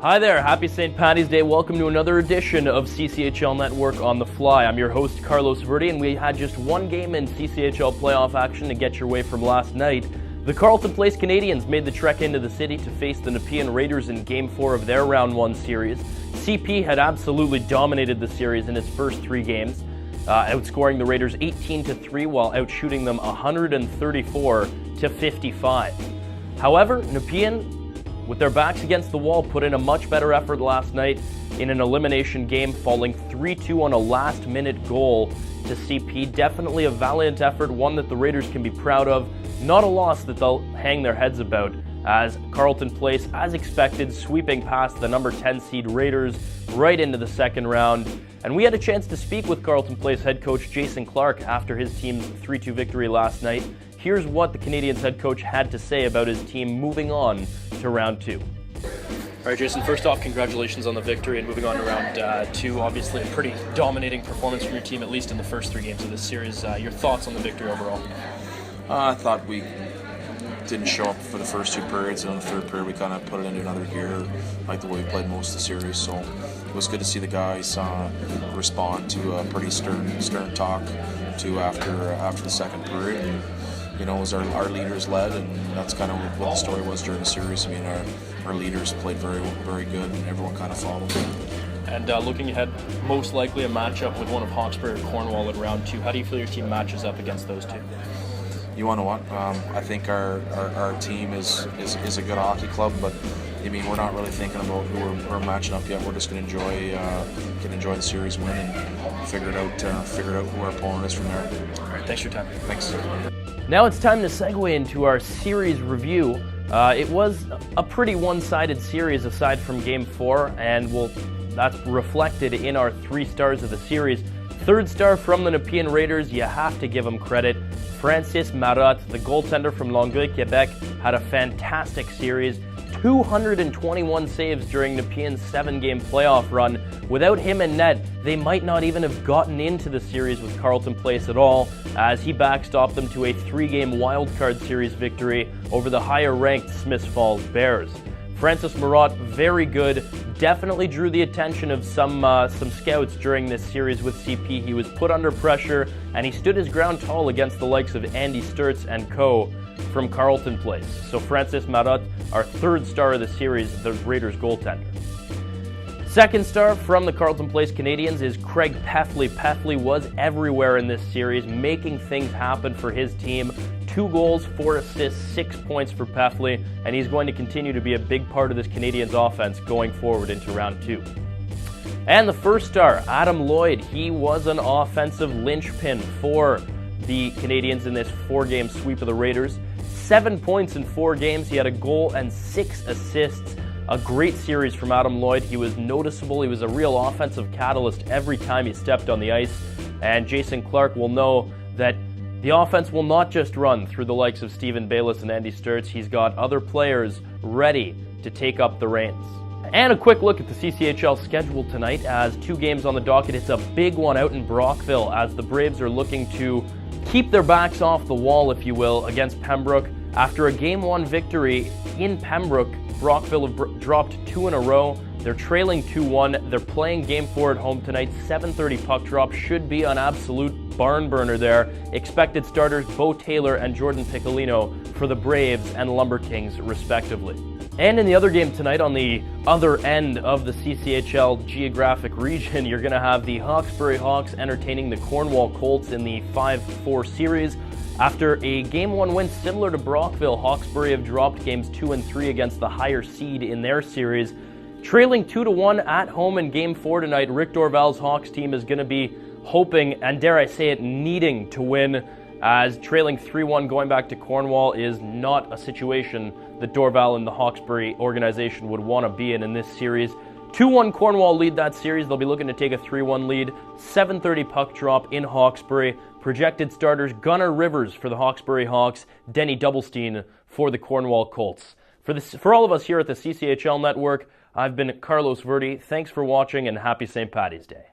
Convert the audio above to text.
Hi there, happy St. Paddy's Day. Welcome to another edition of CCHL Network on the Fly. I'm your host, Carlos Verde, and we had just one game in CCHL playoff action to get your way from last night. The Carleton Place Canadians made the trek into the city to face the Nepean Raiders in Game 4 of their Round 1 series. CP had absolutely dominated the series in its first three games, outscoring the Raiders 18-3 while outshooting them 134-55. However, Nepean, with their backs against the wall, put in a much better effort last night in an elimination game, falling 3-2 on a last-minute goal to CP. Definitely a valiant effort, one that the Raiders can be proud of. Not a loss that they'll hang their heads about, as Carleton Place, as expected, sweeping past the number 10 seed Raiders right into the second round. And we had a chance to speak with Carleton Place head coach Jason Clark after his team's 3-2 victory last night. Here's what the Canadiens head coach had to say about his team moving on to round 2. All right, Jason, first off, congratulations on the victory and moving on to round 2. Obviously, a pretty dominating performance from your team, at least in the first three games of this series. Your thoughts on the victory overall? I thought we didn't show up for the first two periods, and in the third period we kind of put it into another gear, like the way we played most of the series. So it was good to see the guys respond to a pretty stern talk after the second period. And, you know, it was our leaders led, and that's kind of what the story was during the series. I mean, our leaders played very, very good, and everyone kind of followed. And looking ahead, most likely a matchup with one of Hawkesbury or Cornwall in round 2. How do you feel your team matches up against those two? You want to what? I think our team is a good hockey club, but I mean, we're not really thinking about who we're matching up yet. We're just going to enjoy the series win and figure it out who our opponent is from there. All right, thanks for your time. Thanks. Now it's time to segue into our series review. It was a pretty one-sided series aside from Game 4, and that's reflected in our 3 stars of the series. Third star from the Nepean Raiders, you have to give him credit. Francis Marotte, the goaltender from Longueuil, Quebec, had a fantastic series. 221 saves during Nepean's 7-game playoff run. Without him in net, they might not even have gotten into the series with Carleton Place at all, as he backstopped them to a 3-game wildcard series victory over the higher-ranked Smiths Falls Bears. Francis Marotte, very good, definitely drew the attention of some scouts during this series with CP. He was put under pressure, and he stood his ground tall against the likes of Andy Sturts and co. from Carleton Place. So Francis Marotte, our third star of the series, the Raiders goaltender. Second star from the Carleton Place Canadians is Craig Peffley. Peffley was everywhere in this series, making things happen for his team. 2 goals, 4 assists, 6 points for Peffley, and he's going to continue to be a big part of this Canadiens offense going forward into round 2. And the first star, Adam Lloyd, he was an offensive linchpin for the Canadiens in this 4-game sweep of the Raiders. 7 points in 4 games. He had a goal and 6 assists. A great series from Adam Lloyd. He was noticeable. He was a real offensive catalyst every time he stepped on the ice. And Jason Clark will know that the offense will not just run through the likes of Stephen Bayless and Andy Sturts. He's got other players ready to take up the reins. And a quick look at the CCHL schedule tonight, as 2 games on the docket. It's a big one out in Brockville, as the Braves are looking to keep their backs off the wall, if you will, against Pembroke. After a Game 1 victory in Pembroke, Brockville have dropped 2 in a row. They're trailing 2-1. They're playing Game 4 at home tonight. 7:30 puck drop. Should be an absolute barn burner there. Expected starters Bo Taylor and Jordan Piccolino for the Braves and Lumber Kings, respectively. And in the other game tonight, on the other end of the CCHL geographic region, you're going to have the Hawkesbury Hawks entertaining the Cornwall Colts in the 5-4 series. After a Game 1 win similar to Brockville, Hawkesbury have dropped Games 2 and 3 against the higher seed in their series. Trailing 2-1 at home in Game 4 tonight, Rick Dorval's Hawks team is going to be hoping, and dare I say it, needing to win, as trailing 3-1 going back to Cornwall is not a situation that Dorval and the Hawkesbury organization would want to be in this series. 2-1 Cornwall lead that series. They'll be looking to take a 3-1 lead. 7:30 puck drop in Hawkesbury. Projected starters Gunnar Rivers for the Hawkesbury Hawks, Denny Doublestein for the Cornwall Colts. For all of us here at the CCHL Network, I've been Carlos Verde. Thanks for watching, and happy St. Paddy's Day.